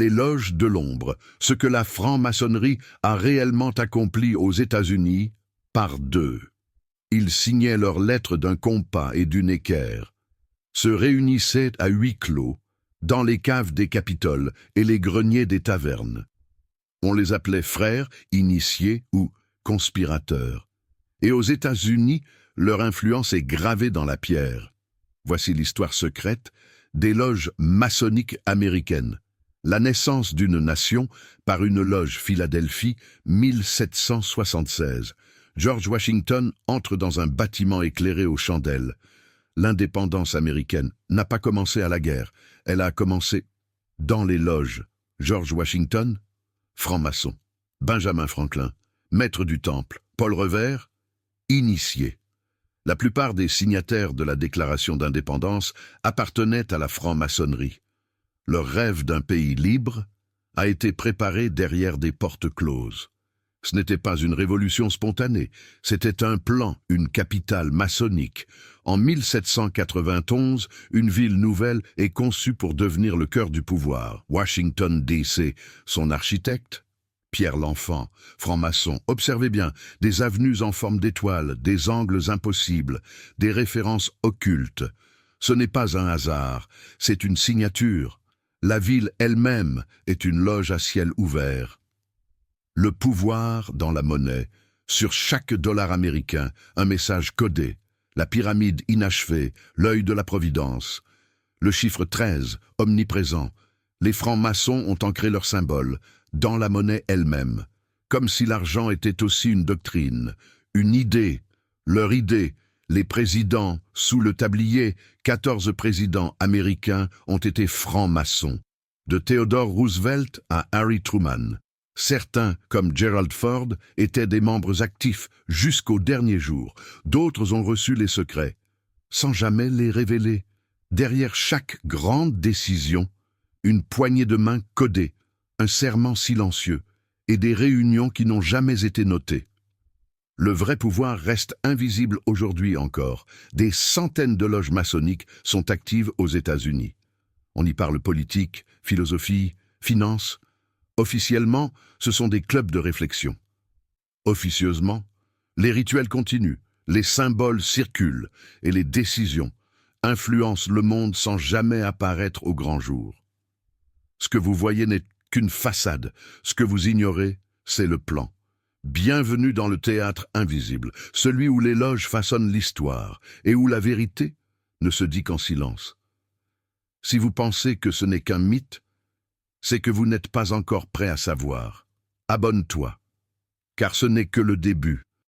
les loges de l'ombre, ce que la franc-maçonnerie a réellement accompli aux États-Unis, par deux. Ils signaient leurs lettres d'un compas et d'une équerre, se réunissaient à huis clos, dans les caves des Capitoles et les greniers des tavernes. On les appelait frères, initiés ou conspirateurs. Et aux États-Unis, leur influence est gravée dans la pierre. Voici l'histoire secrète des loges maçonniques américaines. La naissance d'une nation par une loge Philadelphie, 1776. George Washington entre dans un bâtiment éclairé aux chandelles. L'indépendance américaine n'a pas commencé à la guerre, elle a commencé dans les loges. George Washington, franc-maçon. Benjamin Franklin, maître du Temple. Paul Revere, initié. La plupart des signataires de la Déclaration d'indépendance appartenaient à la franc-maçonnerie. Leur rêve d'un pays libre a été préparé derrière des portes closes. Ce n'était pas une révolution spontanée, c'était un plan, une capitale maçonnique. En 1791, une ville nouvelle est conçue pour devenir le cœur du pouvoir. Washington, D.C., son architecte, Pierre l'Enfant, franc-maçon. Observez bien, des avenues en forme d'étoiles, des angles impossibles, des références occultes. Ce n'est pas un hasard, c'est une signature. La ville elle-même est une loge à ciel ouvert. Le pouvoir dans la monnaie, sur chaque dollar américain, un message codé, la pyramide inachevée, l'œil de la Providence, le chiffre 13, omniprésent. Les francs-maçons ont ancré leur symbole dans la monnaie elle-même, comme si l'argent était aussi une doctrine, une idée, leur idée. Les présidents, sous le tablier, 14 présidents américains ont été francs-maçons, de Theodore Roosevelt à Harry Truman. Certains, comme Gerald Ford, étaient des membres actifs jusqu'au dernier jour. D'autres ont reçu les secrets, sans jamais les révéler. Derrière chaque grande décision, une poignée de main codée, un serment silencieux et des réunions qui n'ont jamais été notées. Le vrai pouvoir reste invisible aujourd'hui encore. Des centaines de loges maçonniques sont actives aux États-Unis. On y parle politique, philosophie, finance. Officiellement, ce sont des clubs de réflexion. Officieusement, les rituels continuent, les symboles circulent et les décisions influencent le monde sans jamais apparaître au grand jour. Ce que vous voyez n'est qu'une façade. Ce que vous ignorez, c'est le plan. Bienvenue dans le théâtre invisible, celui où les loges façonnent l'histoire et où la vérité ne se dit qu'en silence. Si vous pensez que ce n'est qu'un mythe, c'est que vous n'êtes pas encore prêt à savoir. Abonne-toi, car ce n'est que le début.